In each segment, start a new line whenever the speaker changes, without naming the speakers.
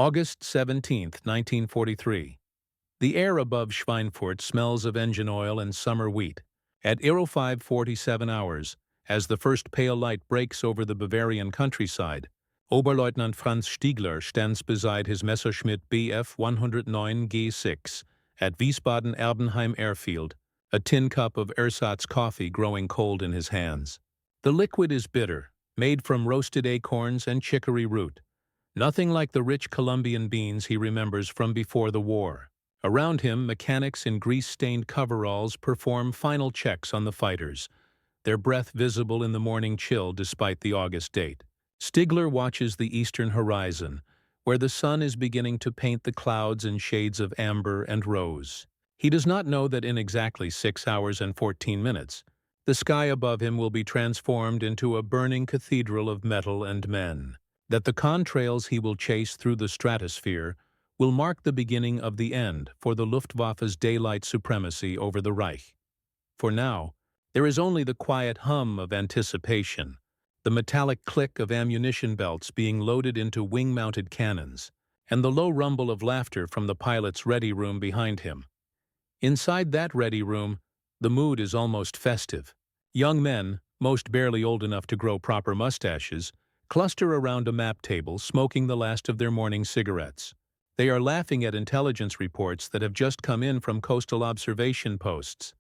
August 17, 1943. The air above Schweinfurt smells of engine oil and summer wheat. At 05:47 hours, as the first pale light breaks over the Bavarian countryside, Oberleutnant Franz Stigler stands beside his Messerschmitt Bf 109 G6 at Wiesbaden-Erbenheim airfield, a tin cup of ersatz coffee growing cold in his hands. The liquid is bitter, made from roasted acorns and chicory root. Nothing like the rich Colombian beans he remembers from before the war. Around him, mechanics in grease-stained coveralls perform final checks on the fighters, their breath visible in the morning chill despite the August date. Stigler watches the eastern horizon, where the sun is beginning to paint the clouds in shades of amber and rose. He does not know that in exactly 6 hours and 14 minutes, the sky above him will be transformed into a burning cathedral of metal and men, that the contrails he will chase through the stratosphere will mark the beginning of the end for the Luftwaffe's daylight supremacy over the Reich. For now, there is only the quiet hum of anticipation, the metallic click of ammunition belts being loaded into wing-mounted cannons, and the low rumble of laughter from the pilot's ready room behind him. Inside that ready room, the mood is almost festive. Young men, most barely old enough to grow proper mustaches, cluster around a map table smoking the last of their morning cigarettes. They are laughing at intelligence reports that have just come in from coastal observation posts.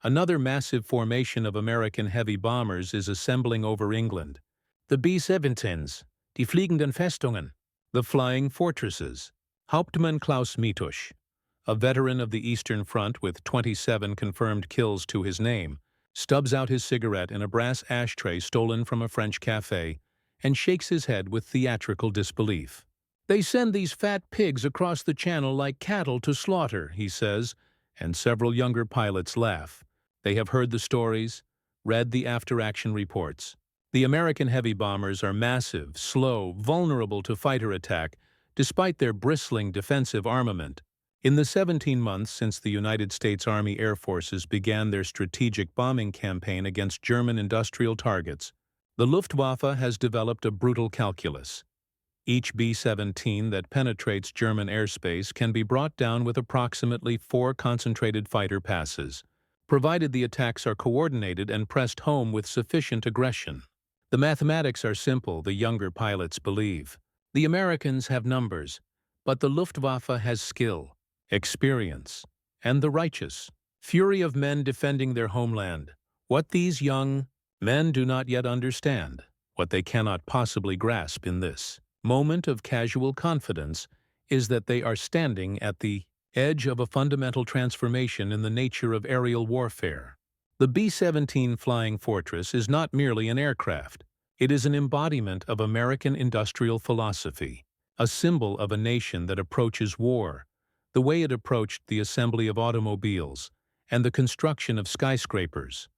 Another massive formation of American heavy bombers is assembling over England. The B-17s, die fliegenden Festungen, the flying fortresses. Hauptmann Klaus Mitusch, a veteran of the Eastern Front with 27 confirmed kills to his name, stubs out his cigarette in a brass ashtray stolen from a French cafe and shakes his head with theatrical disbelief. "They send these fat pigs across the channel like cattle to slaughter," he says, and several younger pilots laugh. They have heard the stories, read the after-action reports. The American heavy bombers are massive, slow, vulnerable to fighter attack, despite their bristling defensive armament. In the 17 months since the United States Army Air Forces began their strategic bombing campaign against German industrial targets, the Luftwaffe has developed a brutal calculus. Each B-17 that penetrates German airspace can be brought down with approximately 4 concentrated fighter passes, provided the attacks are coordinated and pressed home with sufficient aggression. The mathematics are simple, the younger pilots believe. The Americans have numbers, but the Luftwaffe has skill, experience, and the righteous fury of men defending their homeland. What these young men do not yet understand, what they cannot possibly grasp in this moment of casual confidence, is that they are standing at the edge of a fundamental transformation in the nature of aerial warfare. The B-17 Flying Fortress is not merely an aircraft. It is an embodiment of American industrial philosophy, a symbol of a nation that approaches war the way it approached the assembly of automobiles and the construction of skyscrapers,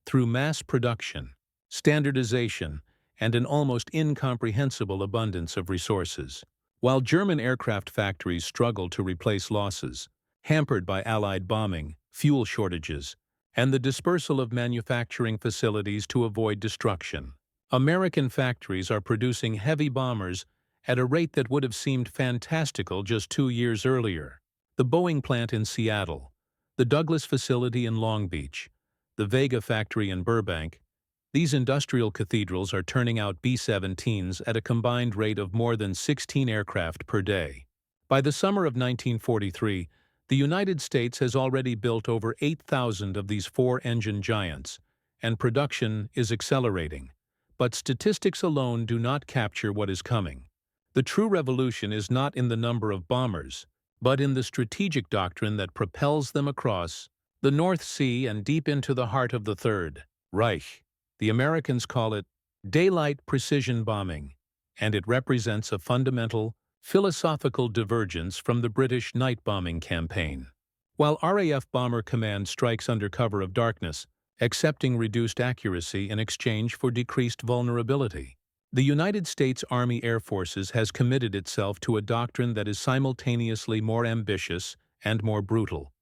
through mass production, standardization, and an almost incomprehensible abundance of resources. While German aircraft factories struggle to replace losses, hampered by Allied bombing, fuel shortages, and the dispersal of manufacturing facilities to avoid destruction, American factories are producing heavy bombers at a rate that would have seemed fantastical just 2 years earlier. The Boeing plant in Seattle, the Douglas facility in Long Beach, the Vega factory in Burbank, these industrial cathedrals are turning out B-17s at a combined rate of more than 16 aircraft per day. By the summer of 1943, the United States has already built over 8,000 of these 4-engine giants, and production is accelerating. But statistics alone do not capture what is coming. The true revolution is not in the number of bombers, but in the strategic doctrine that propels them across the North Sea and deep into the heart of the Third Reich. The Americans call it daylight precision bombing, and it represents a fundamental, philosophical divergence from the British night bombing campaign. While RAF Bomber Command strikes under cover of darkness, accepting reduced accuracy in exchange for decreased vulnerability, the United States Army Air Forces has committed itself to a doctrine that is simultaneously more ambitious and more brutal.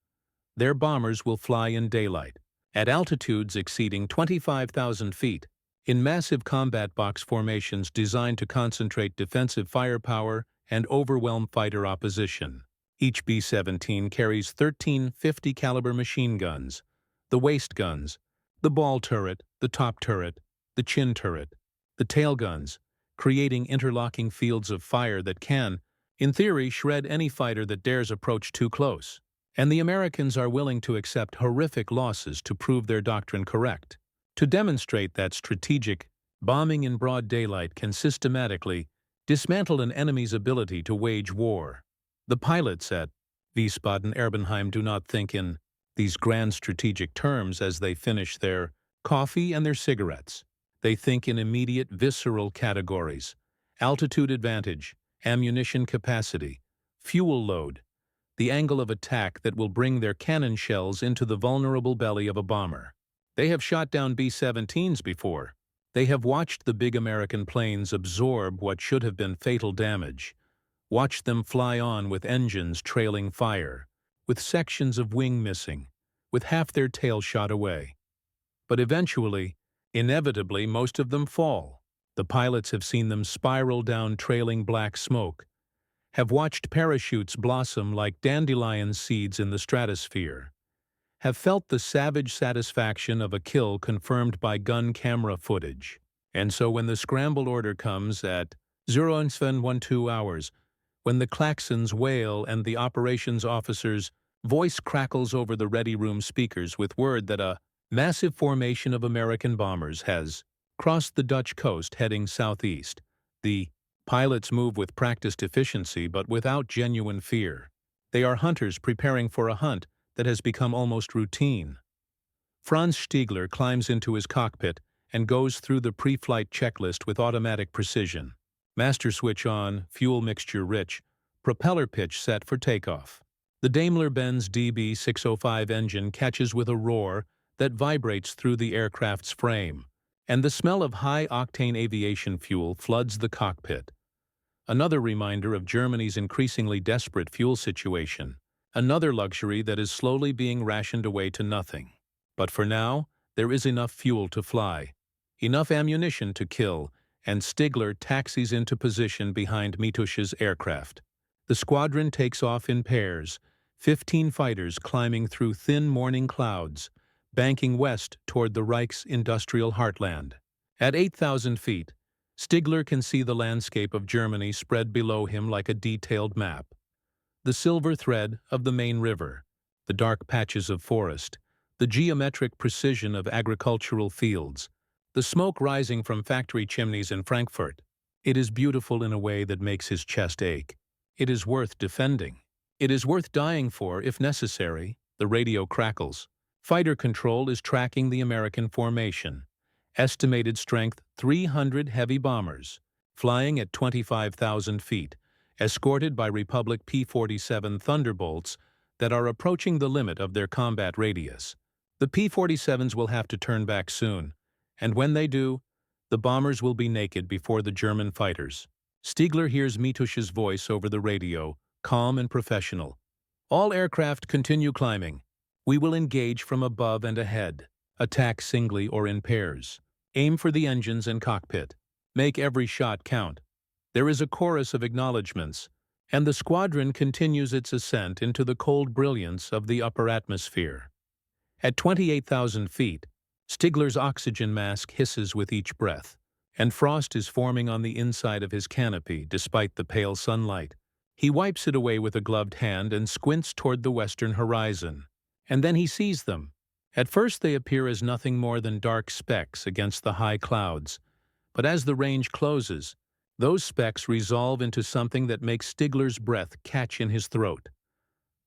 Their bombers will fly in daylight, at altitudes exceeding 25,000 feet, in massive combat box formations designed to concentrate defensive firepower and overwhelm fighter opposition. Each B-17 carries 13 50 caliber machine guns, the waist guns, the ball turret, the top turret, the chin turret, the tail guns, creating interlocking fields of fire that can, in theory, shred any fighter that dares approach too close. And the Americans are willing to accept horrific losses to prove their doctrine correct, to demonstrate that strategic bombing in broad daylight can systematically dismantle an enemy's ability to wage war. The pilots at Wiesbaden-Erbenheim do not think in these grand strategic terms as they finish their coffee and their cigarettes. They think in immediate visceral categories: altitude advantage, ammunition capacity, fuel load, the angle of attack that will bring their cannon shells into the vulnerable belly of a bomber. They have shot down B-17s before. They have watched the big American planes absorb what should have been fatal damage, watched them fly on with engines trailing fire, with sections of wing missing, with half their tail shot away. But eventually, inevitably, most of them fall. The pilots have seen them spiral down trailing black smoke, have watched parachutes blossom like dandelion seeds in the stratosphere, have felt the savage satisfaction of a kill confirmed by gun camera footage. And so when the scramble order comes at 0712 hours, when the klaxons wail and the operations officer's voice crackles over the ready room speakers with word that a massive formation of American bombers has crossed the Dutch coast heading southeast, the pilots move with practiced efficiency but without genuine fear. They are hunters preparing for a hunt that has become almost routine. Franz Stigler climbs into his cockpit and goes through the pre-flight checklist with automatic precision. Master switch on, fuel mixture rich, propeller pitch set for takeoff. The Daimler-Benz DB605 engine catches with a roar that vibrates through the aircraft's frame, and the smell of high-octane aviation fuel floods the cockpit. Another reminder of Germany's increasingly desperate fuel situation, another luxury that is slowly being rationed away to nothing. But for now, there is enough fuel to fly, enough ammunition to kill, and Stigler taxis into position behind Mitusch's aircraft. The squadron takes off in pairs, 15 fighters climbing through thin morning clouds, banking west toward the Reich's industrial heartland. At 8,000 feet, Stigler can see the landscape of Germany spread below him like a detailed map. The silver thread of the main river, the dark patches of forest, the geometric precision of agricultural fields, the smoke rising from factory chimneys in Frankfurt. It is beautiful in a way that makes his chest ache. It is worth defending. It is worth dying for if necessary. The radio crackles. Fighter control is tracking the American formation. Estimated strength 300 heavy bombers, flying at 25,000 feet, escorted by Republic P-47 Thunderbolts that are approaching the limit of their combat radius. The P-47s will have to turn back soon, and when they do, the bombers will be naked before the German fighters. Stigler hears Mitusch's voice over the radio, calm and professional. All aircraft continue climbing. We will engage from above and ahead. Attack singly or in pairs. Aim for the engines and cockpit. Make every shot count. There is a chorus of acknowledgments, and the squadron continues its ascent into the cold brilliance of the upper atmosphere. At 28,000 feet, Stigler's oxygen mask hisses with each breath, and frost is forming on the inside of his canopy despite the pale sunlight. He wipes it away with a gloved hand and squints toward the western horizon. And then he sees them. At first they appear as nothing more than dark specks against the high clouds, but as the range closes, those specks resolve into something that makes Stigler's breath catch in his throat.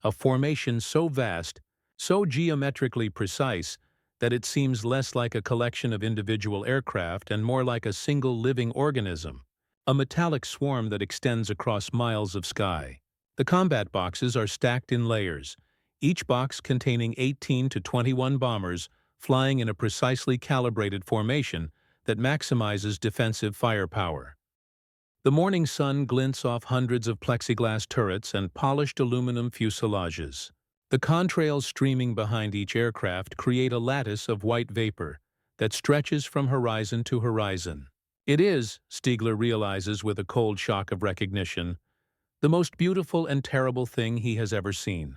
A formation so vast, so geometrically precise, that it seems less like a collection of individual aircraft and more like a single living organism, a metallic swarm that extends across miles of sky. The combat boxes are stacked in layers, each box containing 18 to 21 bombers flying in a precisely calibrated formation that maximizes defensive firepower. The morning sun glints off hundreds of plexiglass turrets and polished aluminum fuselages. The contrails streaming behind each aircraft create a lattice of white vapor that stretches from horizon to horizon. It is, Stigler realizes with a cold shock of recognition, the most beautiful and terrible thing he has ever seen.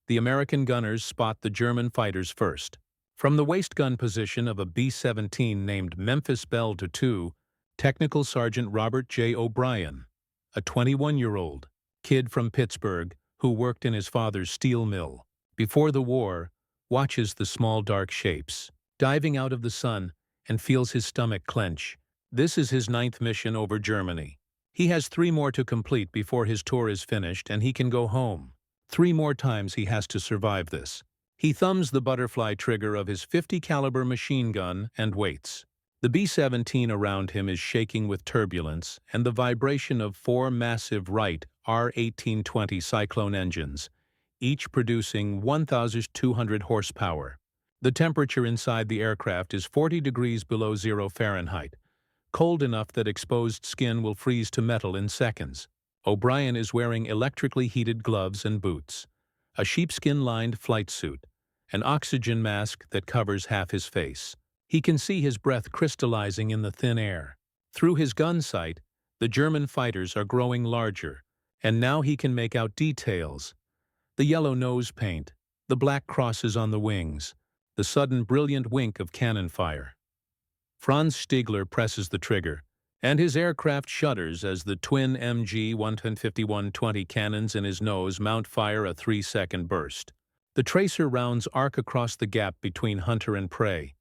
The American gunners spot the German fighters first. From the waist gun position of a B-17 named Memphis Belle II, Technical Sergeant Robert J. O'Brien, a 21-year-old kid from Pittsburgh who worked in his father's steel mill before the war, watches the small dark shapes diving out of the sun and feels his stomach clench. This is his 9th mission over Germany. He has 3 more to complete before his tour is finished and he can go home. 3 more times he has to survive this. He thumbs the butterfly trigger of his .50 caliber machine gun and waits. The B-17 around him is shaking with turbulence and the vibration of 4 massive Wright R-1820 Cyclone engines, each producing 1,200 horsepower. The temperature inside the aircraft is 40 degrees below 0 Fahrenheit, cold enough that exposed skin will freeze to metal in seconds. O'Brien is wearing electrically heated gloves and boots, a sheepskin-lined flight suit, an oxygen mask that covers half his face. He can see his breath crystallizing in the thin air. Through his gun sight, the German fighters are growing larger, and now he can make out details: the yellow nose paint, the black crosses on the wings, the sudden brilliant wink of cannon fire. Franz Stigler presses the trigger, and his aircraft shudders as the twin MG-151-20 cannons in his nose mount fire a 3-second burst. The tracer rounds arc across the gap between hunter and prey,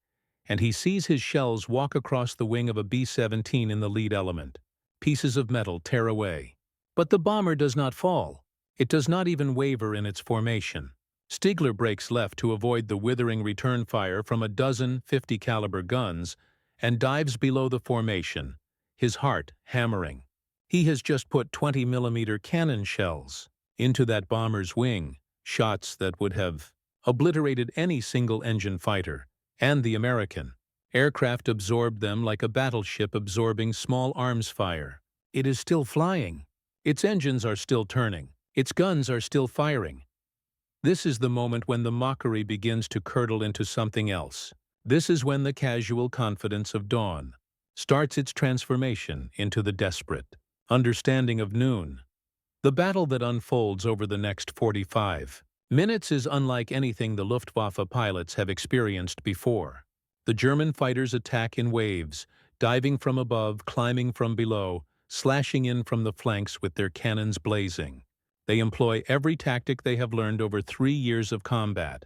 and he sees his shells walk across the wing of a B-17 in the lead element. Pieces of metal tear away. But the bomber does not fall. It does not even waver in its formation. Stigler breaks left to avoid the withering return fire from a dozen .50 caliber guns and dives below the formation, his heart hammering. He has just put 20mm cannon shells into that bomber's wing, shots that would have obliterated any single-engine fighter, and the American aircraft absorbed them like a battleship absorbing small arms fire. It is still flying. Its engines are still turning. Its guns are still firing. This is the moment when the mockery begins to curdle into something else. This is when the casual confidence of dawn starts its transformation into the desperate understanding of noon. The battle that unfolds over the next 45 minutes is unlike anything the Luftwaffe pilots have experienced before. The German fighters attack in waves, diving from above, climbing from below, slashing in from the flanks with their cannons blazing. They employ every tactic they have learned over 3 years of combat.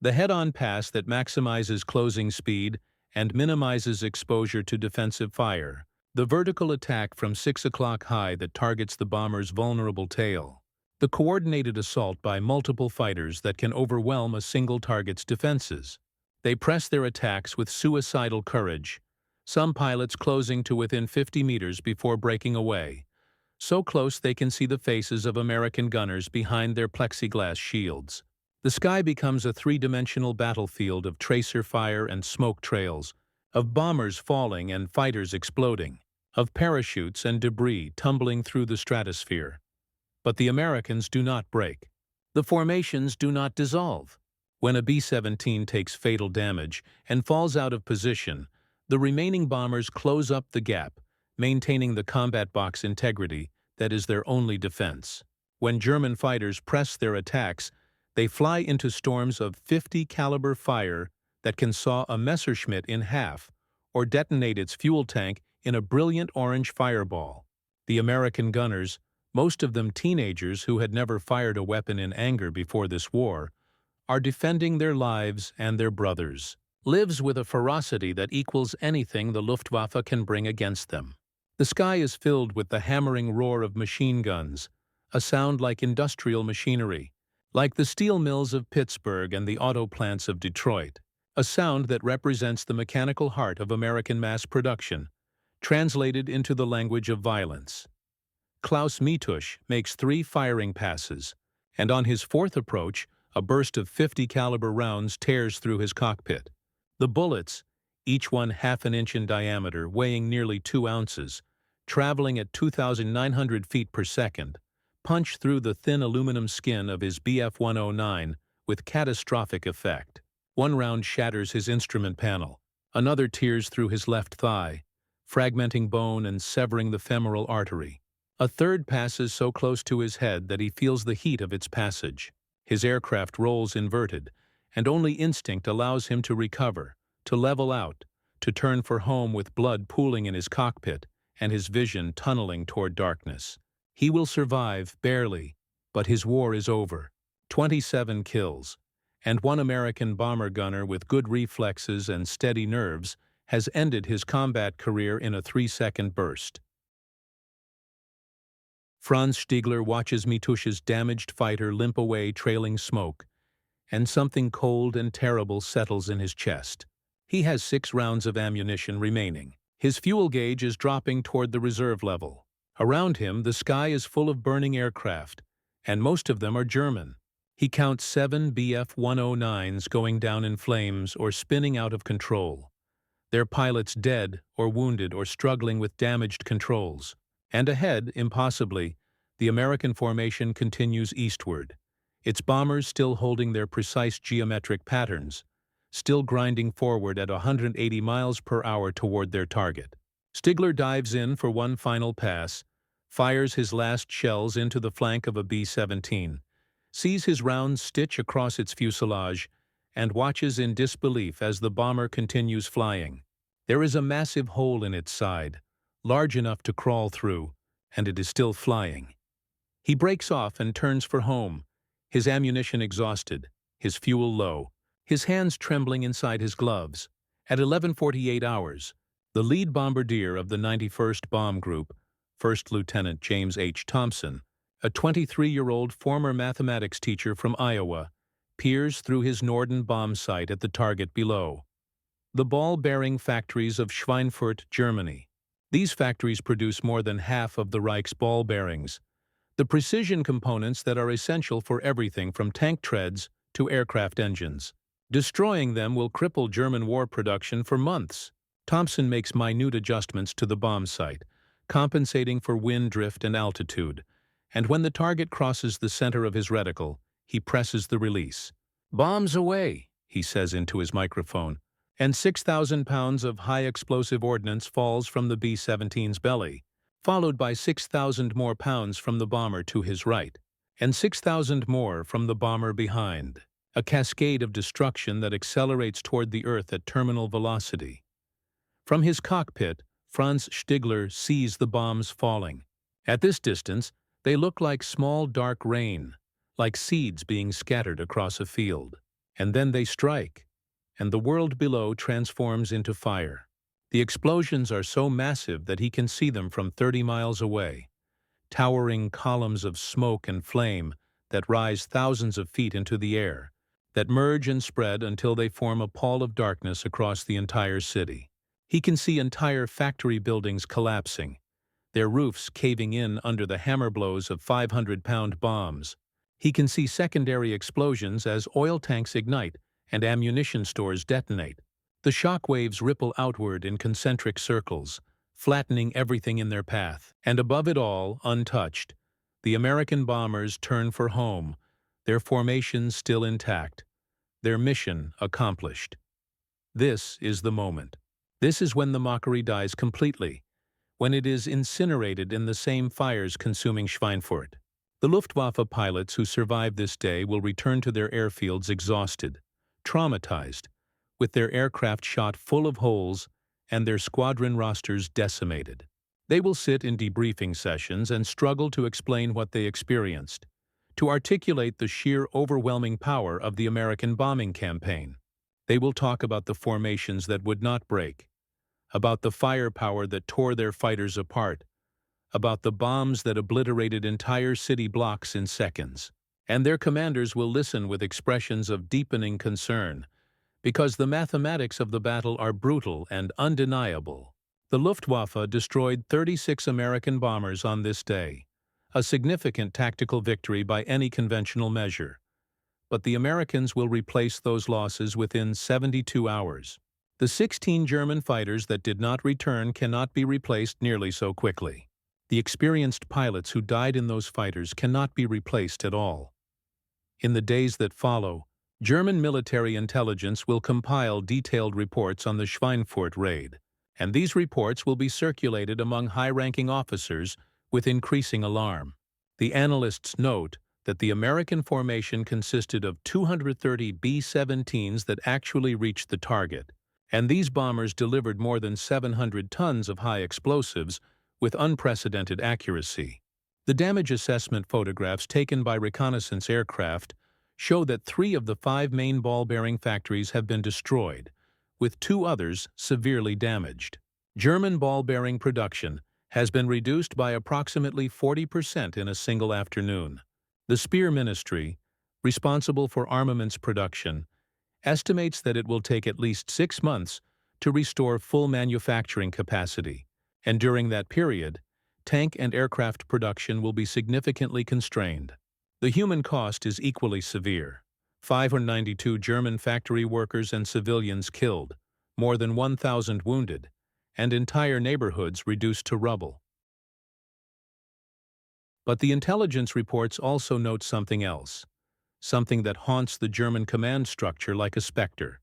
The head-on pass that maximizes closing speed and minimizes exposure to defensive fire. The vertical attack from 6 o'clock high that targets the bomber's vulnerable tail. The coordinated assault by multiple fighters that can overwhelm a single target's defenses. They press their attacks with suicidal courage, some pilots closing to within 50 meters before breaking away, so close they can see the faces of American gunners behind their plexiglass shields. The sky becomes a 3-dimensional battlefield of tracer fire and smoke trails, of bombers falling and fighters exploding, of parachutes and debris tumbling through the stratosphere. But the Americans do not break. The formations do not dissolve. When a B-17 takes fatal damage and falls out of position, the remaining bombers close up the gap, maintaining the combat box integrity that is their only defense. When German fighters press their attacks, they fly into storms of .50 caliber fire that can saw a Messerschmitt in half or detonate its fuel tank in a brilliant orange fireball. The American gunners, most of them teenagers who had never fired a weapon in anger before this war, are defending their lives and their brothers' lives with a ferocity that equals anything the Luftwaffe can bring against them. The sky is filled with the hammering roar of machine guns, a sound like industrial machinery, like the steel mills of Pittsburgh and the auto plants of Detroit, a sound that represents the mechanical heart of American mass production, translated into the language of violence. Klaus Mitusch makes 3 firing passes, and on his 4th approach, a burst of .50 caliber rounds tears through his cockpit. The bullets, each one half an inch in diameter, weighing nearly 2 ounces, traveling at 2,900 feet per second, punch through the thin aluminum skin of his Bf-109 with catastrophic effect. One round shatters his instrument panel, another tears through his left thigh, fragmenting bone and severing the femoral artery. A third passes so close to his head that he feels the heat of its passage. His aircraft rolls inverted, and only instinct allows him to recover, to level out, to turn for home with blood pooling in his cockpit and his vision tunneling toward darkness. He will survive, barely, but his war is over. 27 kills, and one American bomber gunner with good reflexes and steady nerves has ended his combat career in a 3-second burst. Franz Stigler watches Mitusch's damaged fighter limp away trailing smoke, and something cold and terrible settles in his chest. He has 6 rounds of ammunition remaining. His fuel gauge is dropping toward the reserve level. Around him, the sky is full of burning aircraft, and most of them are German. He counts 7 Bf-109s going down in flames or spinning out of control, their pilots dead or wounded or struggling with damaged controls. And ahead, impossibly, the American formation continues eastward, its bombers still holding their precise geometric patterns, still grinding forward at 180 miles per hour toward their target. Stigler dives in for one final pass, fires his last shells into the flank of a B-17, sees his rounds stitch across its fuselage, and watches in disbelief as the bomber continues flying. There is a massive hole in its side, large enough to crawl through, and it is still flying. He breaks off and turns for home, his ammunition exhausted, his fuel low, his hands trembling inside his gloves. At 11:48 hours, the lead bombardier of the 91st Bomb Group, First Lieutenant James H. Thompson, a 23-year-old former mathematics teacher from Iowa, peers through his Norden bomb sight at the target below. The ball-bearing factories of Schweinfurt, Germany. These factories produce more than half of the Reich's ball bearings, the precision components that are essential for everything from tank treads to aircraft engines. Destroying them will cripple German war production for months. Thompson makes minute adjustments to the bomb sight, compensating for wind drift and altitude, and when the target crosses the center of his reticle, he presses the release. "Bombs away," he says into his microphone, and 6,000 pounds of high-explosive ordnance falls from the B-17's belly, followed by 6,000 more pounds from the bomber to his right, and 6,000 more from the bomber behind. A cascade of destruction that accelerates toward the Earth at terminal velocity. From his cockpit, Franz Stigler sees the bombs falling. At this distance, they look like small dark rain, like seeds being scattered across a field. And then they strike, and the world below transforms into fire. The explosions are so massive that he can see them from 30 miles away, towering columns of smoke and flame that rise thousands of feet into the air, that merge and spread until they form a pall of darkness across the entire city. He can see entire factory buildings collapsing, their roofs caving in under the hammer blows of 500-pound bombs. He can see secondary explosions as oil tanks ignite and ammunition stores detonate. The shock waves ripple outward in concentric circles, flattening everything in their path. And above it all, untouched, the American bombers turn for home, their formations still intact, their mission accomplished. This is the moment. This is when the mockery dies completely, when it is incinerated in the same fires consuming Schweinfurt. The Luftwaffe pilots who survive this day will return to their airfields exhausted, traumatized, with their aircraft shot full of holes and their squadron rosters decimated. They will sit in debriefing sessions and struggle to explain what they experienced, to articulate the sheer overwhelming power of the American bombing campaign. They will talk about the formations that would not break, about the firepower that tore their fighters apart, about the bombs that obliterated entire city blocks in seconds. And their commanders will listen with expressions of deepening concern, because the mathematics of the battle are brutal and undeniable. The Luftwaffe destroyed 36 American bombers on this day, a significant tactical victory by any conventional measure. But the Americans will replace those losses within 72 hours. The 16 German fighters that did not return cannot be replaced nearly so quickly. The experienced pilots who died in those fighters cannot be replaced at all. In the days that follow, German military intelligence will compile detailed reports on the Schweinfurt raid, and these reports will be circulated among high-ranking officers with increasing alarm. The analysts note that the American formation consisted of 230 B-17s that actually reached the target, and these bombers delivered more than 700 tons of high explosives with unprecedented accuracy. The damage assessment photographs taken by reconnaissance aircraft show that 3 of the 5 main ball-bearing factories have been destroyed, with 2 others severely damaged. German ball-bearing production has been reduced by approximately 40% in a single afternoon. The Speer Ministry, responsible for armaments production, estimates that it will take at least 6 months to restore full manufacturing capacity, and during that period, tank and aircraft production will be significantly constrained. The human cost is equally severe. 592 German factory workers and civilians killed, more than 1,000 wounded, and entire neighborhoods reduced to rubble. But the intelligence reports also note something else, something that haunts the German command structure like a specter.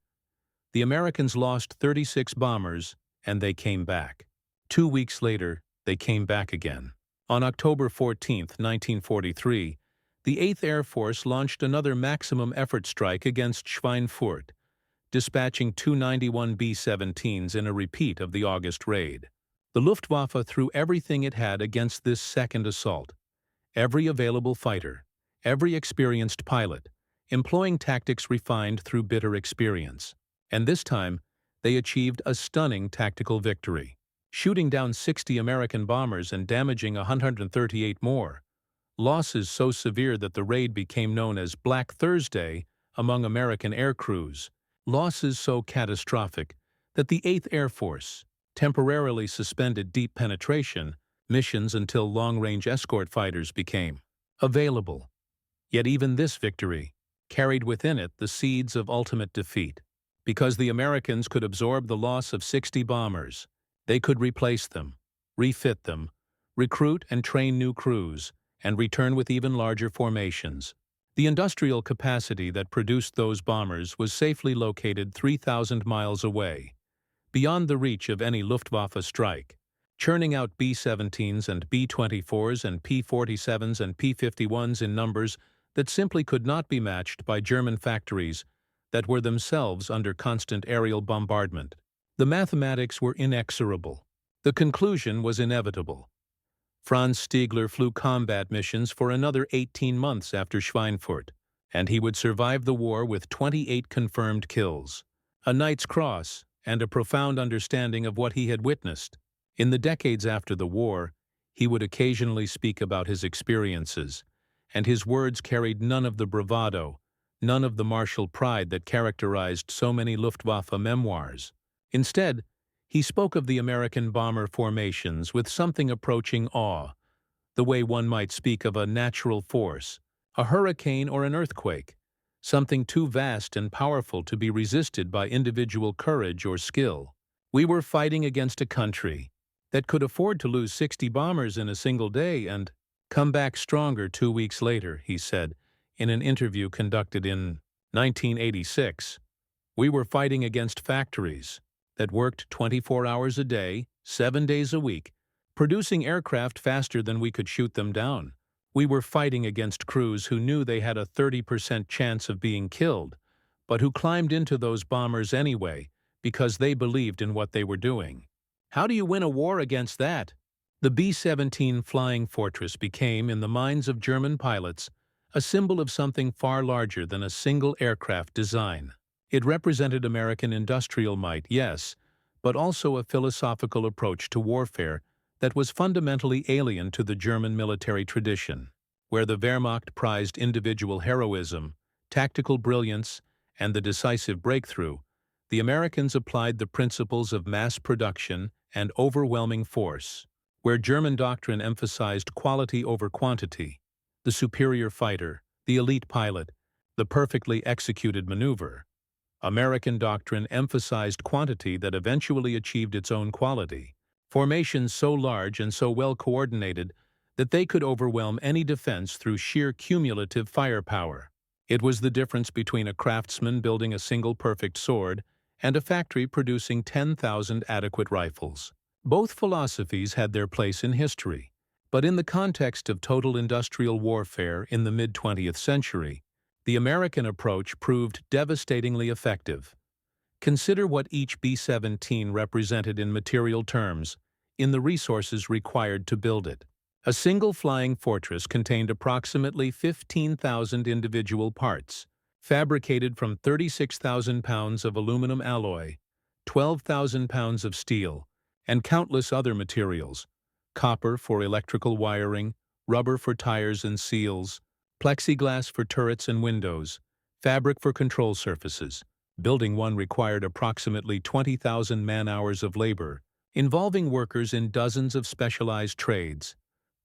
The Americans lost 36 bombers, and they came back. 2 weeks later, they came back again. On October 14, 1943, the 8th Air Force launched another maximum effort strike against Schweinfurt, dispatching 291 B-17s in a repeat of the August raid. The Luftwaffe threw everything it had against this second assault. Every available fighter, every experienced pilot, employing tactics refined through bitter experience. And this time, they achieved a stunning tactical victory, shooting down 60 American bombers and damaging 138 more. Losses so severe that the raid became known as Black Thursday among American air crews. Losses so catastrophic that the 8th Air Force temporarily suspended deep penetration missions until long-range escort fighters became available. Yet even this victory carried within it the seeds of ultimate defeat. Because the Americans could absorb the loss of 60 bombers, they could replace them, refit them, recruit and train new crews, and return with even larger formations. The industrial capacity that produced those bombers was safely located 3,000 miles away, beyond the reach of any Luftwaffe strike, churning out B-17s and B-24s and P-47s and P-51s in numbers that simply could not be matched by German factories that were themselves under constant aerial bombardment. The mathematics were inexorable. The conclusion was inevitable. Franz Stigler flew combat missions for another 18 months after Schweinfurt, and he would survive the war with 28 confirmed kills, a Knight's Cross, and a profound understanding of what he had witnessed. In the decades after the war, he would occasionally speak about his experiences, and his words carried none of the bravado, none of the martial pride that characterized so many Luftwaffe memoirs. Instead, he spoke of the American bomber formations with something approaching awe, the way one might speak of a natural force, a hurricane or an earthquake, something too vast and powerful to be resisted by individual courage or skill. We were fighting against a country that could afford to lose 60 bombers in a single day and come back stronger 2 weeks later, he said in an interview conducted in 1986. We were fighting against factories that worked 24 hours a day, 7 days a week, producing aircraft faster than we could shoot them down. We were fighting against crews who knew they had a 30% chance of being killed, but who climbed into those bombers anyway because they believed in what they were doing. How do you win a war against that? The B-17 Flying Fortress became, in the minds of German pilots, a symbol of something far larger than a single aircraft design. It represented American industrial might, yes, but also a philosophical approach to warfare that was fundamentally alien to the German military tradition, where the Wehrmacht prized individual heroism, tactical brilliance, and the decisive breakthrough. The Americans applied the principles of mass production and overwhelming force, where German doctrine emphasized quality over quantity, the superior fighter, the elite pilot, the perfectly executed maneuver. American doctrine emphasized quantity that eventually achieved its own quality, formations so large and so well coordinated that they could overwhelm any defense through sheer cumulative firepower. It was the difference between a craftsman building a single perfect sword and a factory producing 10,000 adequate rifles. Both philosophies had their place in history, But in the context of total industrial warfare in the mid-20th century, the American approach proved devastatingly effective. Consider what each B-17 represented in material terms, in the resources required to build it. A single flying fortress contained approximately 15,000 individual parts, fabricated from 36,000 pounds of aluminum alloy, 12,000 pounds of steel, and countless other materials: copper for electrical wiring, rubber for tires and seals, plexiglass for turrets and windows, fabric for control surfaces. Building one required approximately 20,000 man-hours of labor, involving workers in dozens of specialized trades: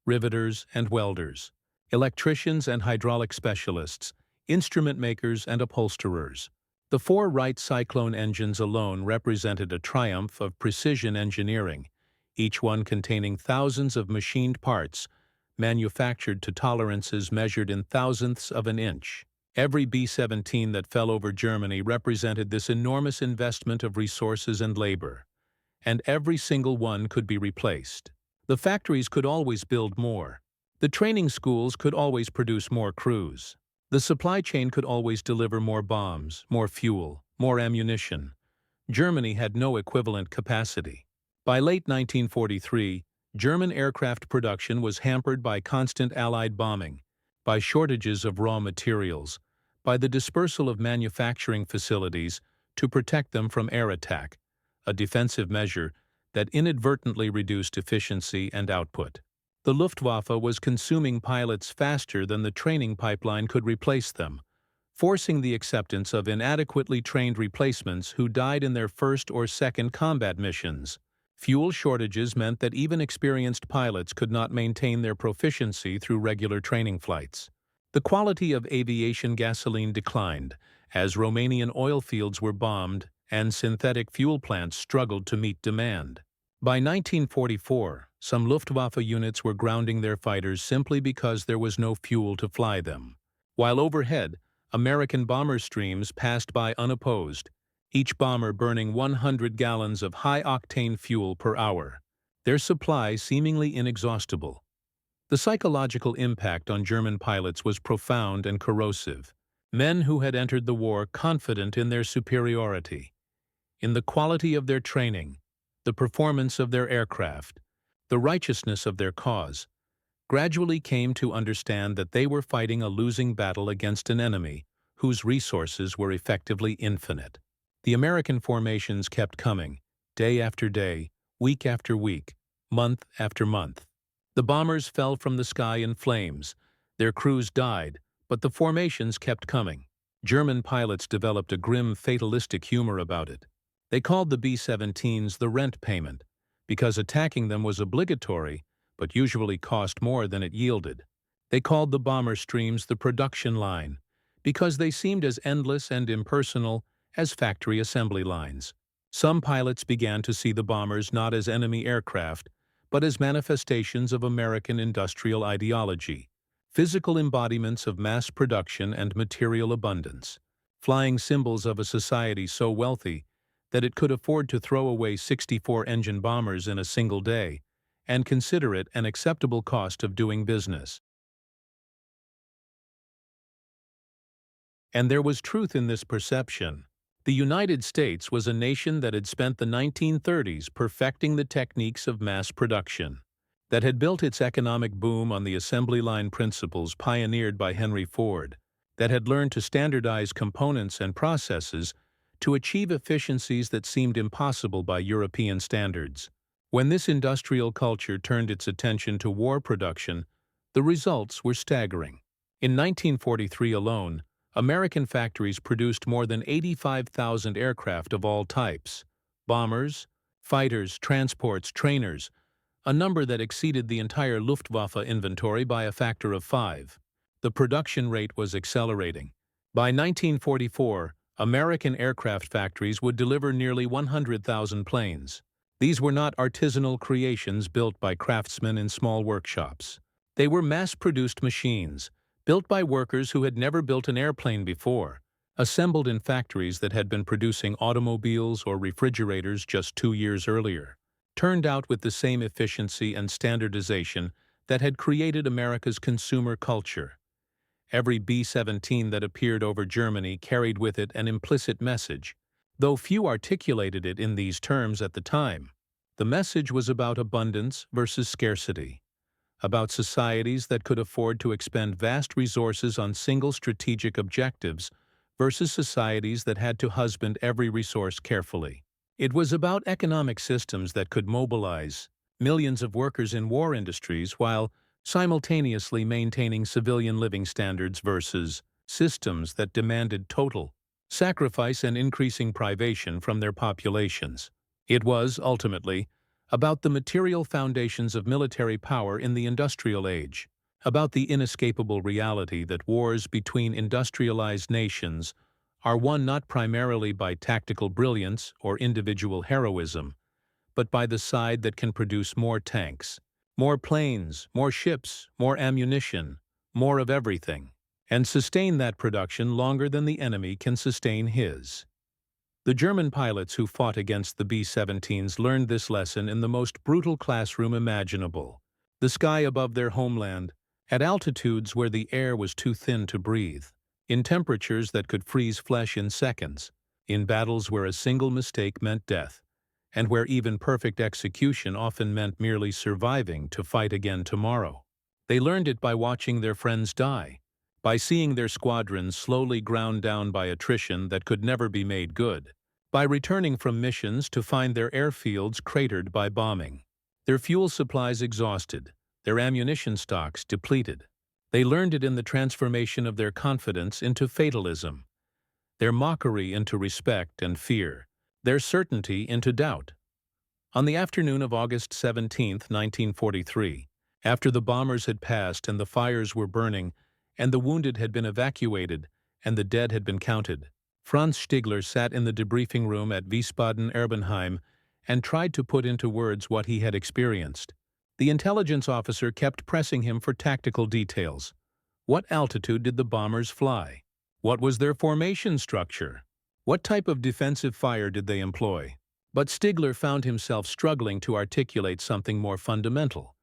riveters and welders, electricians and hydraulic specialists, instrument makers and upholsterers. The four Wright Cyclone engines alone represented a triumph of precision engineering, each one containing thousands of machined parts, manufactured to tolerances measured in thousandths of an inch. Every B-17 that fell over Germany represented this enormous investment of resources and labor, and every single one could be replaced. The factories could always build more. The training schools could always produce more crews. The supply chain could always deliver more bombs, more fuel, more ammunition. Germany had no equivalent capacity. By late 1943, German aircraft production was hampered by constant Allied bombing, by shortages of raw materials, by the dispersal of manufacturing facilities to protect them from air attack, a defensive measure that inadvertently reduced efficiency and output. The Luftwaffe was consuming pilots faster than the training pipeline could replace them, forcing the acceptance of inadequately trained replacements who died in their first or second combat missions. Fuel shortages meant that even experienced pilots could not maintain their proficiency through regular training flights. The quality of aviation gasoline declined as Romanian oil fields were bombed and synthetic fuel plants struggled to meet demand. By 1944, some Luftwaffe units were grounding their fighters simply because there was no fuel to fly them. While overhead, American bomber streams passed by unopposed, each bomber burning 100 gallons of high-octane fuel per hour, their supply seemingly inexhaustible. The psychological impact on German pilots was profound and corrosive. Men who had entered the war confident in their superiority, in the quality of their training, the performance of their aircraft, the righteousness of their cause, gradually came to understand that they were fighting a losing battle against an enemy whose resources were effectively infinite. The American formations kept coming, day after day, week after week, month after month. The bombers fell from the sky in flames. Their crews died, but the formations kept coming. German pilots developed a grim, fatalistic humor about it. They called the B-17s the rent payment, because attacking them was obligatory, but usually cost more than it yielded. They called the bomber streams the production line, because they seemed as endless and impersonal as factory assembly lines. Some pilots began to see the bombers not as enemy aircraft, but as manifestations of American industrial ideology, physical embodiments of mass production and material abundance, flying symbols of a society so wealthy that it could afford to throw away 64 engine bombers in a single day and consider it an acceptable cost of doing business. And there was truth in this perception. The United States was a nation that had spent the 1930s perfecting the techniques of mass production, that had built its economic boom on the assembly line principles pioneered by Henry Ford, that had learned to standardize components and processes to achieve efficiencies that seemed impossible by European standards. When this industrial culture turned its attention to war production, the results were staggering. In 1943 alone, American factories produced more than 85,000 aircraft of all types: bombers, fighters, transports, trainers, a number that exceeded the entire Luftwaffe inventory by a factor of 5. The production rate was accelerating. By 1944, American aircraft factories would deliver nearly 100,000 planes. These were not artisanal creations built by craftsmen in small workshops. They were mass-produced machines, built by workers who had never built an airplane before, assembled in factories that had been producing automobiles or refrigerators just 2 years earlier, turned out with the same efficiency and standardization that had created America's consumer culture. Every B-17 that appeared over Germany carried with it an implicit message, though few articulated it in these terms at the time. The message was about abundance versus scarcity, about societies that could afford to expend vast resources on single strategic objectives versus societies that had to husband every resource carefully. It was about economic systems that could mobilize millions of workers in war industries while simultaneously maintaining civilian living standards versus systems that demanded total sacrifice and increasing privation from their populations. It was, ultimately, about the material foundations of military power in the industrial age, about the inescapable reality that wars between industrialized nations are won not primarily by tactical brilliance or individual heroism, but by the side that can produce more tanks, more planes, more ships, more ammunition, more of everything, and sustain that production longer than the enemy can sustain his. The German pilots who fought against the B-17s learned this lesson in the most brutal classroom imaginable. The sky above their homeland, at altitudes where the air was too thin to breathe, in temperatures that could freeze flesh in seconds, in battles where a single mistake meant death, and where even perfect execution often meant merely surviving to fight again tomorrow. They learned it by watching their friends die, by seeing their squadrons slowly ground down by attrition that could never be made good, by returning from missions to find their airfields cratered by bombing, their fuel supplies exhausted, their ammunition stocks depleted. They learned it in the transformation of their confidence into fatalism, their mockery into respect and fear, their certainty into doubt. On the afternoon of August 17, 1943, after the bombers had passed and the fires were burning, and the wounded had been evacuated, and the dead had been counted, Franz Stigler sat in the debriefing room at Wiesbaden-Erbenheim and tried to put into words what he had experienced. The intelligence officer kept pressing him for tactical details. What altitude did the bombers fly? What was their formation structure? What type of defensive fire did they employ? But Stigler found himself struggling to articulate something more fundamental,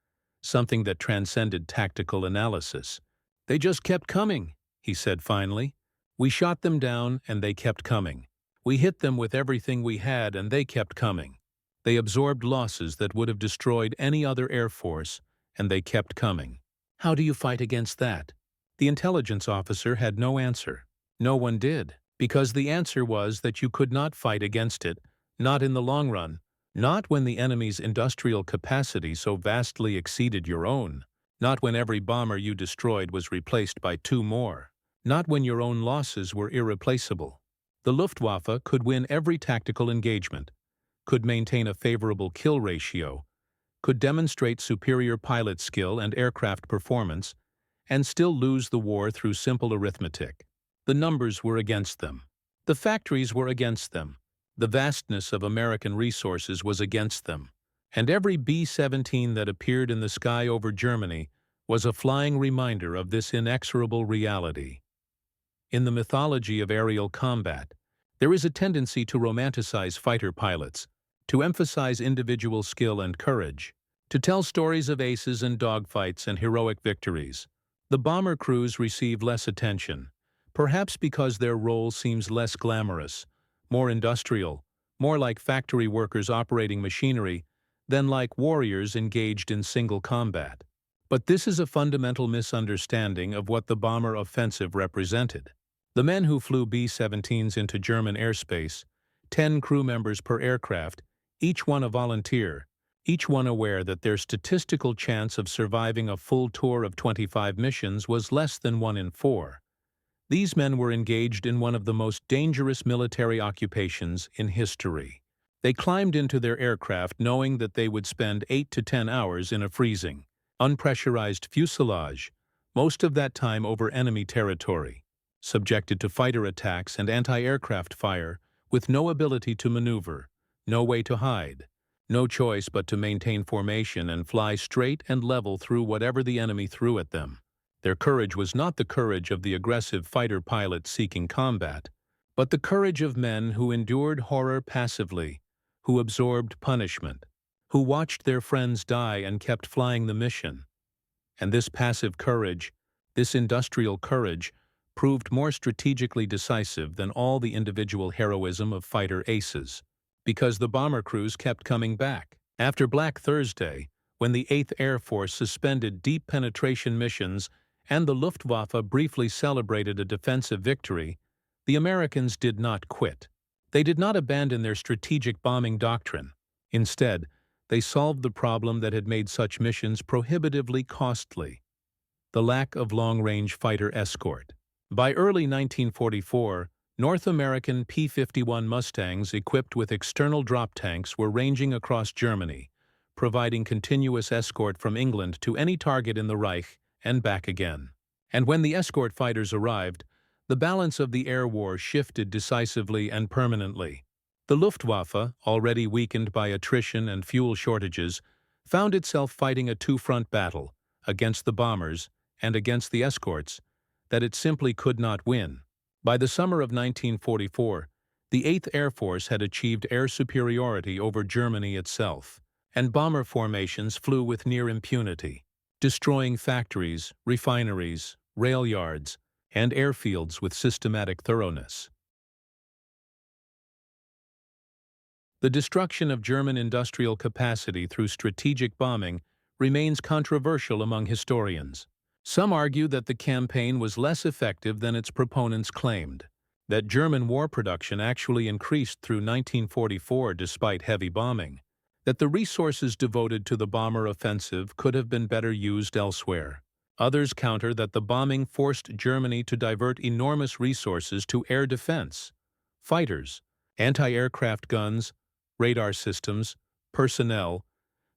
something that transcended tactical analysis. "They just kept coming," he said finally. "We shot them down, and they kept coming. We hit them with everything we had, and they kept coming. They absorbed losses that would have destroyed any other air force, and they kept coming." How do you fight against that? The intelligence officer had no answer. No one did, because the answer was that you could not fight against it, not in the long run, not when the enemy's industrial capacity so vastly exceeded your own, not when every bomber you destroyed was replaced by two more, not when your own losses were irreplaceable. The Luftwaffe could win every tactical engagement, could maintain a favorable kill ratio, could demonstrate superior pilot skill and aircraft performance, and still lose the war through simple arithmetic. The numbers were against them. The factories were against them. The vastness of American resources was against them. And every B-17 that appeared in the sky over Germany was a flying reminder of this inexorable reality. In the mythology of aerial combat, there is a tendency to romanticize fighter pilots, to emphasize individual skill and courage, to tell stories of aces and dogfights and heroic victories. The bomber crews receive less attention, perhaps because their role seems less glamorous, more industrial, more like factory workers operating machinery than like warriors engaged in single combat. But this is a fundamental misunderstanding of what the bomber offensive represented. The men who flew B-17s into German airspace, 10 crew members per aircraft, each one a volunteer, each one aware that their statistical chance of surviving a full tour of 25 missions was less than 1 in 4. These men were engaged in one of the most dangerous military occupations in history. They climbed into their aircraft knowing that they would spend 8 to 10 hours in a freezing, unpressurized fuselage, most of that time over enemy territory, subjected to fighter attacks and anti-aircraft fire, with no ability to maneuver, no way to hide, no choice but to maintain formation and fly straight and level through whatever the enemy threw at them. Their courage was not the courage of the aggressive fighter pilot seeking combat, but the courage of men who endured horror passively, who absorbed punishment, who watched their friends die and kept flying the mission. And this passive courage, this industrial courage, proved more strategically decisive than all the individual heroism of fighter aces, because the bomber crews kept coming back. After Black Thursday, when the 8th Air Force suspended deep penetration missions and the Luftwaffe briefly celebrated a defensive victory, the Americans did not quit. They did not abandon their strategic bombing doctrine. Instead, they solved the problem that had made such missions prohibitively costly: the lack of long-range fighter escort. By early 1944, North American P-51 Mustangs equipped with external drop tanks were ranging across Germany, providing continuous escort from England to any target in the Reich and back again. And when the escort fighters arrived, the balance of the air war shifted decisively and permanently. The Luftwaffe, already weakened by attrition and fuel shortages, found itself fighting a two-front battle against the bombers and against the escorts that it simply could not win. By the summer of 1944, the 8th Air Force had achieved air superiority over Germany itself, and bomber formations flew with near impunity, destroying factories, refineries, rail yards, and airfields with systematic thoroughness. The destruction of German industrial capacity through strategic bombing remains controversial among historians. Some argue that the campaign was less effective than its proponents claimed, that German war production actually increased through 1944 despite heavy bombing, that the resources devoted to the bomber offensive could have been better used elsewhere. Others counter that the bombing forced Germany to divert enormous resources to air defense: fighters, anti-aircraft guns, radar systems, personnel,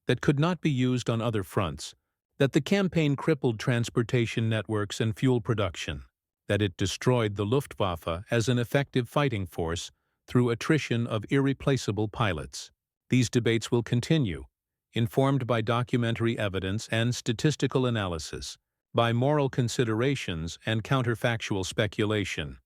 that could not be used on other fronts, that the campaign crippled transportation networks and fuel production, that it destroyed the Luftwaffe as an effective fighting force through attrition of irreplaceable pilots. These debates will continue, informed by documentary evidence and statistical analysis, by moral considerations and counterfactual speculation.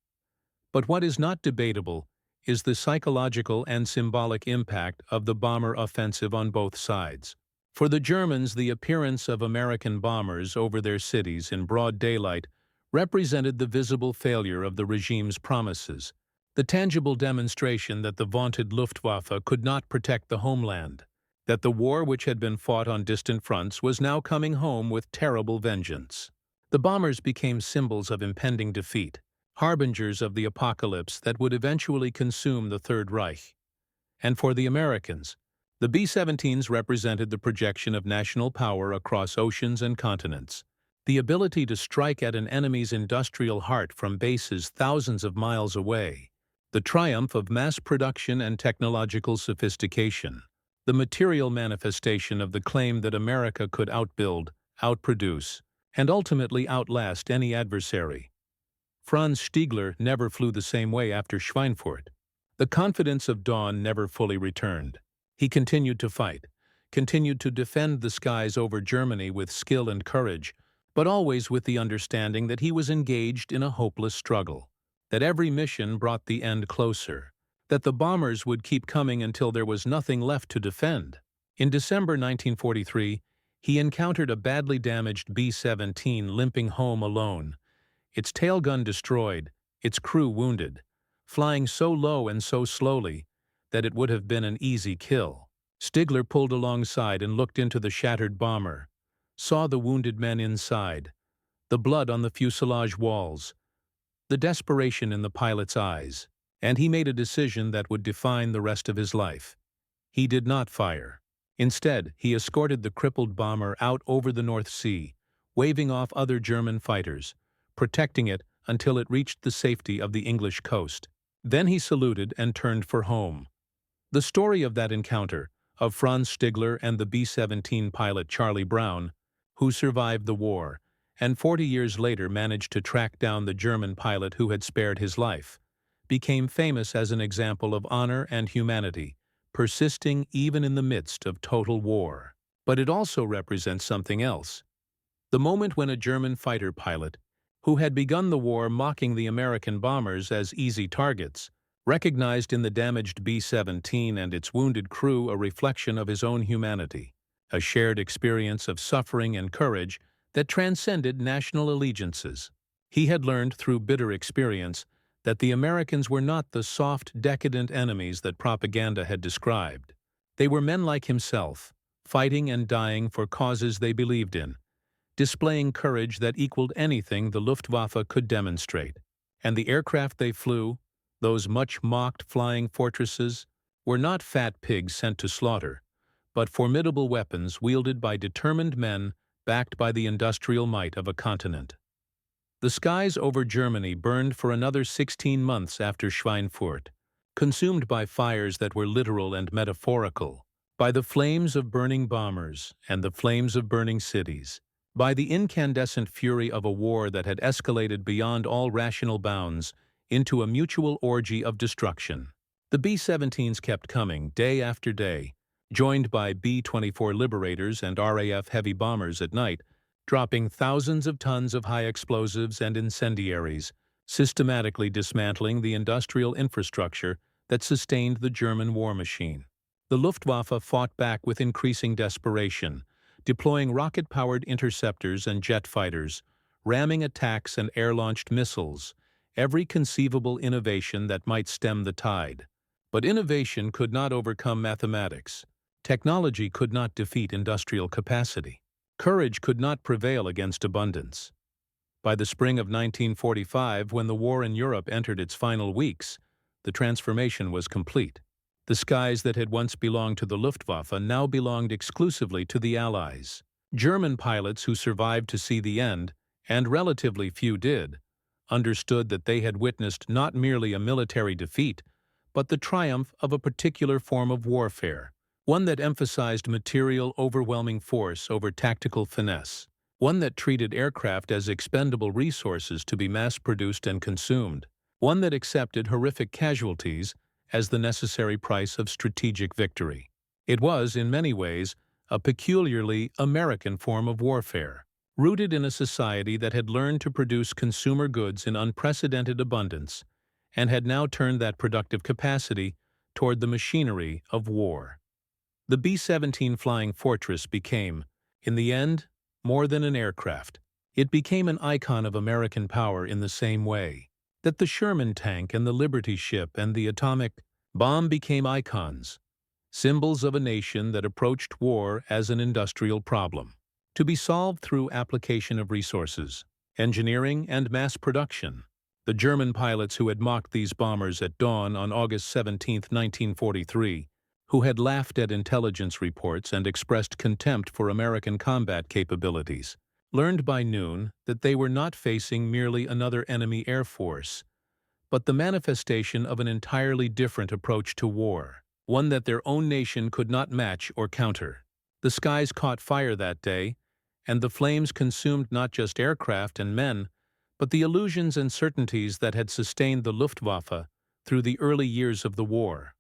But what is not debatable is the psychological and symbolic impact of the bomber offensive on both sides. For the Germans, the appearance of American bombers over their cities in broad daylight represented the visible failure of the regime's promises, the tangible demonstration that the vaunted Luftwaffe could not protect the homeland, that the war which had been fought on distant fronts was now coming home with terrible vengeance. The bombers became symbols of impending defeat, harbingers of the apocalypse that would eventually consume the Third Reich. And for the Americans, the B-17s represented the projection of national power across oceans and continents, the ability to strike at an enemy's industrial heart from bases thousands of miles away, the triumph of mass production and technological sophistication, the material manifestation of the claim that America could outbuild, outproduce, and ultimately outlast any adversary. Franz Stigler never flew the same way after Schweinfurt. The confidence of dawn never fully returned. He continued to fight, continued to defend the skies over Germany with skill and courage, but always with the understanding that he was engaged in a hopeless struggle, that every mission brought the end closer, that the bombers would keep coming until there was nothing left to defend. In December 1943, he encountered a badly damaged B-17 limping home alone, its tail gun destroyed, its crew wounded, flying so low and so slowly that it would have been an easy kill. Stigler pulled alongside and looked into the shattered bomber, saw the wounded men inside, the blood on the fuselage walls, the desperation in the pilot's eyes, and he made a decision that would define the rest of his life. He did not fire. Instead, he escorted the crippled bomber out over the North Sea, waving off other German fighters, protecting it until it reached the safety of the English coast. Then he saluted and turned for home. The story of that encounter, of Franz Stigler and the B-17 pilot Charlie Brown, who survived the war, and 40 years later managed to track down the German pilot who had spared his life, became famous as an example of honor and humanity, persisting even in the midst of total war. But it also represents something else. The moment when a German fighter pilot, who had begun the war mocking the American bombers as easy targets, recognized in the damaged B-17 and its wounded crew a reflection of his own humanity, a shared experience of suffering and courage that transcended national allegiances. He had learned through bitter experience that the Americans were not the soft, decadent enemies that propaganda had described. They were men like himself, fighting and dying for causes they believed in, displaying courage that equaled anything the Luftwaffe could demonstrate. And the aircraft they flew, those much-mocked flying fortresses, were not fat pigs sent to slaughter, but formidable weapons wielded by determined men backed by the industrial might of a continent. The skies over Germany burned for another 16 months after Schweinfurt, consumed by fires that were literal and metaphorical, by the flames of burning bombers and the flames of burning cities, by the incandescent fury of a war that had escalated beyond all rational bounds into a mutual orgy of destruction. The B-17s kept coming, day after day, joined by B-24 Liberators and RAF heavy bombers at night, dropping thousands of tons of high explosives and incendiaries, systematically dismantling the industrial infrastructure that sustained the German war machine. The Luftwaffe fought back with increasing desperation, deploying rocket-powered interceptors and jet fighters, ramming attacks and air-launched missiles, every conceivable innovation that might stem the tide. But innovation could not overcome mathematics. Technology could not defeat industrial capacity. Courage could not prevail against abundance. By the spring of 1945, when the war in Europe entered its final weeks, the transformation was complete. The skies that had once belonged to the Luftwaffe now belonged exclusively to the Allies. German pilots who survived to see the end, and relatively few did, understood that they had witnessed not merely a military defeat, but the triumph of a particular form of warfare, one that emphasized material overwhelming force over tactical finesse, one that treated aircraft as expendable resources to be mass-produced and consumed, one that accepted horrific casualties as the necessary price of strategic victory. It was, in many ways, a peculiarly American form of warfare, rooted in a society that had learned to produce consumer goods in unprecedented abundance and had now turned that productive capacity toward the machinery of war. The B-17 Flying Fortress became, in the end, more than an aircraft. It became an icon of American power in the same way that the Sherman tank and the Liberty ship and the atomic bomb became icons, symbols of a nation that approached war as an industrial problem, to be solved through application of resources, engineering, and mass production. The German pilots who had mocked these bombers at dawn on August 17, 1943, who had laughed at intelligence reports and expressed contempt for American combat capabilities, learned by noon that they were not facing merely another enemy air force, but the manifestation of an entirely different approach to war, one that their own nation could not match or counter. The skies caught fire that day, and the flames consumed not just aircraft and men, but the illusions and certainties that had sustained the Luftwaffe through the early years of the war.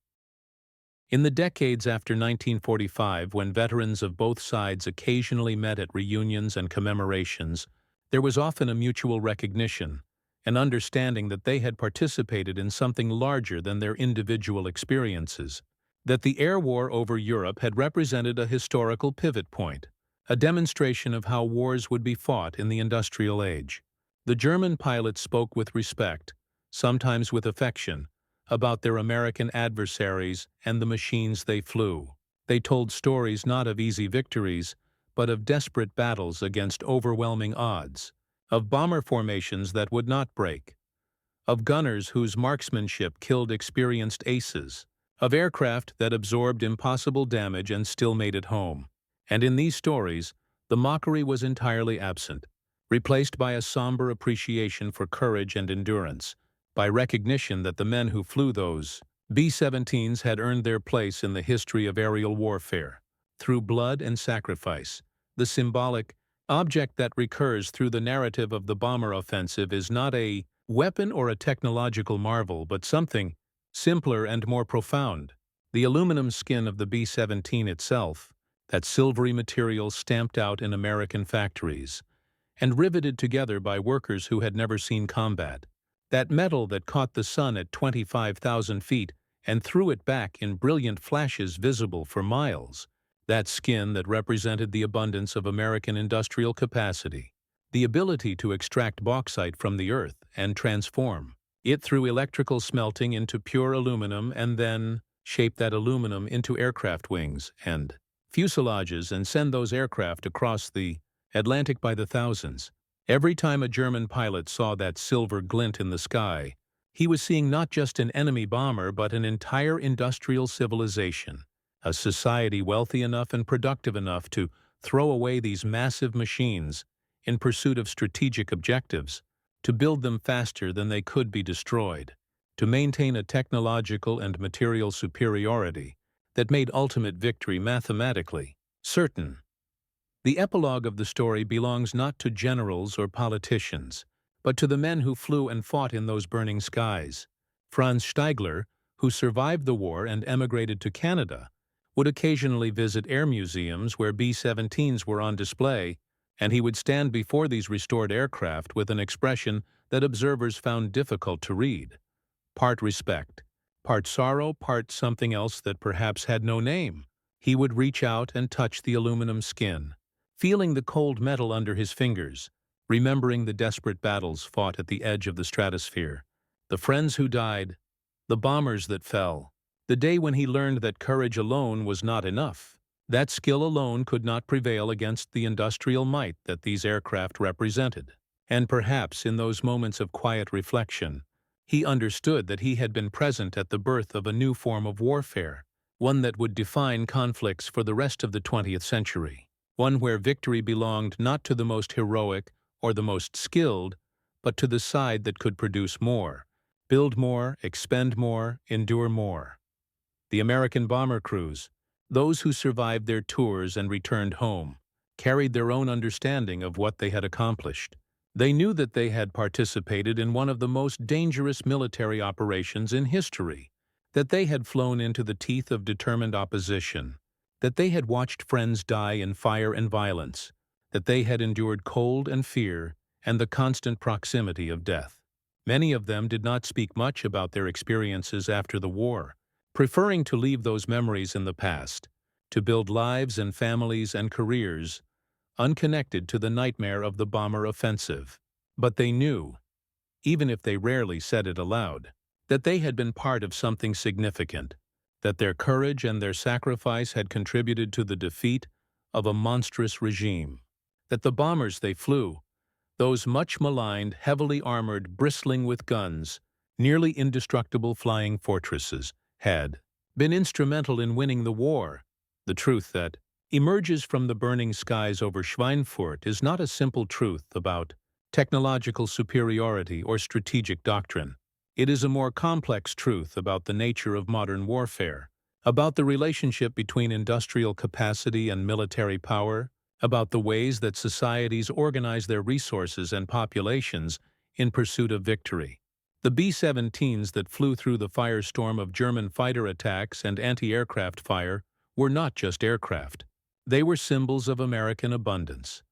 In the decades after 1945, when veterans of both sides occasionally met at reunions and commemorations, there was often a mutual recognition, an understanding that they had participated in something larger than their individual experiences, that the air war over Europe had represented a historical pivot point, a demonstration of how wars would be fought in the industrial age. The German pilots spoke with respect, sometimes with affection, about their American adversaries and the machines they flew. They told stories not of easy victories, but of desperate battles against overwhelming odds, of bomber formations that would not break, of gunners whose marksmanship killed experienced aces, of aircraft that absorbed impossible damage and still made it home. And in these stories, the mockery was entirely absent, replaced by a somber appreciation for courage and endurance, by recognition that the men who flew those B-17s had earned their place in the history of aerial warfare, through blood and sacrifice. The symbolic object that recurs through the narrative of the bomber offensive is not a weapon or a technological marvel, but something simpler and more profound. The aluminum skin of the B-17 itself, that silvery material stamped out in American factories, and riveted together by workers who had never seen combat. That metal that caught the sun at 25,000 feet and threw it back in brilliant flashes visible for miles. that skin that represented the abundance of American industrial capacity, the ability to extract bauxite from the earth and transform it through electrical smelting into pure aluminum and then shape that aluminum into aircraft wings and fuselages and send those aircraft across the Atlantic by the thousands. Every time a German pilot saw that silver glint in the sky, he was seeing not just an enemy bomber but an entire industrial civilization, a society wealthy enough and productive enough to throw away these massive machines in pursuit of strategic objectives, to build them faster than they could be destroyed, to maintain a technological and material superiority that made ultimate victory mathematically certain. The epilogue of the story belongs not to generals or politicians, but to the men who flew and fought in those burning skies. Franz Stigler, who survived the war and emigrated to Canada, would occasionally visit air museums where B-17s were on display, and he would stand before these restored aircraft with an expression that observers found difficult to read. Part respect, part sorrow, part something else that perhaps had no name. He would reach out and touch the aluminum skin, feeling the cold metal under his fingers, remembering the desperate battles fought at the edge of the stratosphere, the friends who died, the bombers that fell, the day when he learned that courage alone was not enough. That skill alone could not prevail against the industrial might that these aircraft represented. And perhaps in those moments of quiet reflection, he understood that he had been present at the birth of a new form of warfare, one that would define conflicts for the rest of the 20th century, one where victory belonged not to the most heroic or the most skilled, but to the side that could produce more, build more, expend more, endure more. The American bomber crews, those who survived their tours and returned home, carried their own understanding of what they had accomplished. They knew that they had participated in one of the most dangerous military operations in history, that they had flown into the teeth of determined opposition, that they had watched friends die in fire and violence, that they had endured cold and fear and the constant proximity of death. Many of them did not speak much about their experiences after the war, preferring to leave those memories in the past, to build lives and families and careers unconnected to the nightmare of the bomber offensive. But they knew, even if they rarely said it aloud, that they had been part of something significant, that their courage and their sacrifice had contributed to the defeat of a monstrous regime, that the bombers they flew, those much maligned, heavily armored, bristling with guns, nearly indestructible flying fortresses, had been instrumental in winning the war. The truth that emerges from the burning skies over Schweinfurt is not a simple truth about technological superiority or strategic doctrine. It is a more complex truth about the nature of modern warfare, about the relationship between industrial capacity and military power, about the ways that societies organize their resources and populations in pursuit of victory. The B-17s that flew through the firestorm of German fighter attacks and anti-aircraft fire were not just aircraft. They were symbols of American abundance,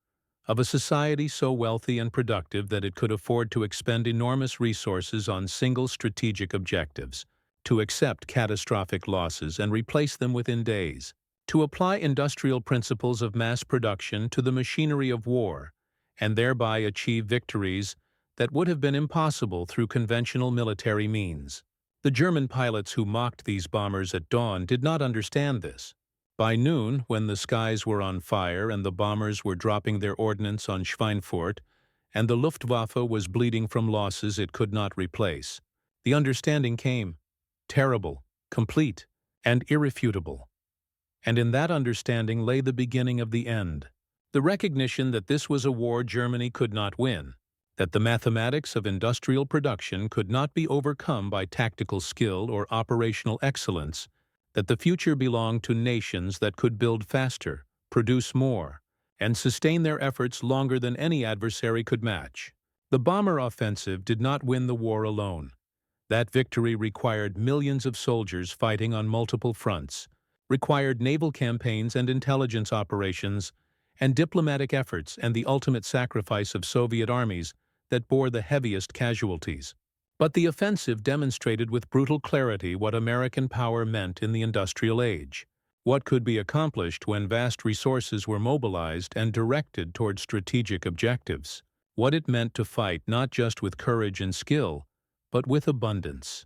of a society so wealthy and productive that it could afford to expend enormous resources on single strategic objectives, to accept catastrophic losses and replace them within days, to apply industrial principles of mass production to the machinery of war, and thereby achieve victories that would have been impossible through conventional military means. The German pilots who mocked these bombers at dawn did not understand this. By noon, when the skies were on fire and the bombers were dropping their ordnance on Schweinfurt, and the Luftwaffe was bleeding from losses it could not replace, the understanding came, terrible, complete, and irrefutable. And in that understanding lay the beginning of the end, the recognition that this was a war Germany could not win, that the mathematics of industrial production could not be overcome by tactical skill or operational excellence, that the future belonged to nations that could build faster, produce more, and sustain their efforts longer than any adversary could match. The bomber offensive did not win the war alone. That victory required millions of soldiers fighting on multiple fronts, required naval campaigns and intelligence operations, and diplomatic efforts and the ultimate sacrifice of Soviet armies that bore the heaviest casualties. But the offensive demonstrated with brutal clarity what American power meant in the industrial age. what could be accomplished when vast resources were mobilized and directed toward strategic objectives, what it meant to fight not just with courage and skill, but with abundance.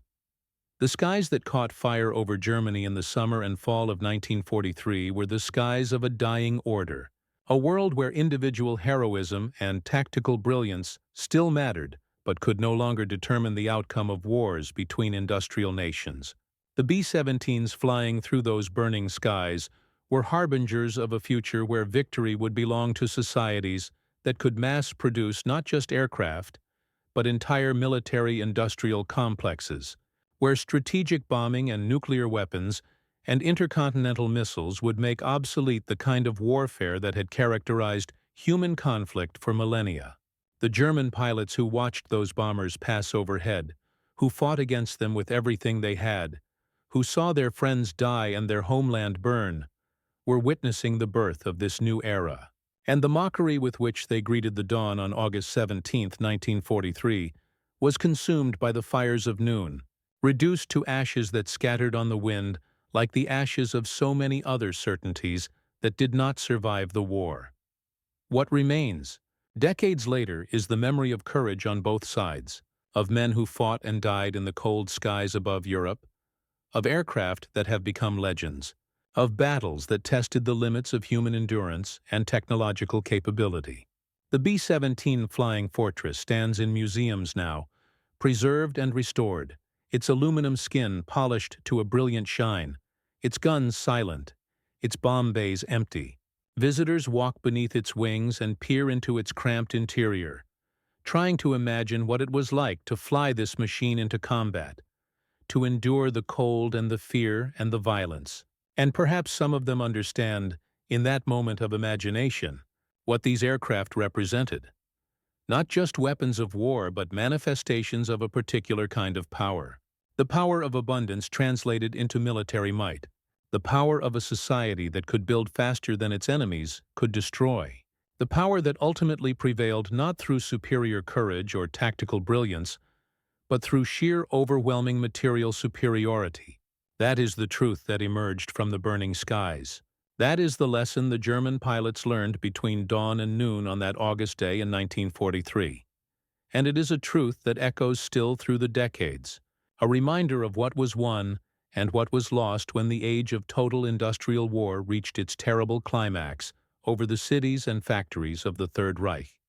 The skies that caught fire over Germany in the summer and fall of 1943 were the skies of a dying order, a world where individual heroism and tactical brilliance still mattered but could no longer determine the outcome of wars between industrial nations. The B-17s flying through those burning skies were harbingers of a future where victory would belong to societies that could mass-produce not just aircraft, but entire military-industrial complexes, where strategic bombing and nuclear weapons and intercontinental missiles would make obsolete the kind of warfare that had characterized human conflict for millennia. The German pilots who watched those bombers pass overhead, who fought against them with everything they had, who saw their friends die and their homeland burn, were witnessing the birth of this new era. And the mockery with which they greeted the dawn on August 17, 1943, was consumed by the fires of noon, reduced to ashes that scattered on the wind like the ashes of so many other certainties that did not survive the war. What remains, decades later, is the memory of courage on both sides, of men who fought and died in the cold skies above Europe, of aircraft that have become legends, of battles that tested the limits of human endurance and technological capability. The B-17 Flying Fortress stands in museums now, preserved and restored, its aluminum skin polished to a brilliant shine, its guns silent, its bomb bays empty. Visitors walk beneath its wings and peer into its cramped interior, trying to imagine what it was like to fly this machine into combat, to endure the cold and the fear and the violence. And perhaps some of them understand, in that moment of imagination, what these aircraft represented. Not just weapons of war, but manifestations of a particular kind of power. The power of abundance translated into military might. The power of a society that could build faster than its enemies could destroy. The power that ultimately prevailed not through superior courage or tactical brilliance, but through sheer overwhelming material superiority. That is the truth that emerged from the burning skies. That is the lesson the German pilots learned between dawn and noon on that August day in 1943. And it is a truth that echoes still through the decades, a reminder of what was won and what was lost when the age of total industrial war reached its terrible climax over the cities and factories of the Third Reich.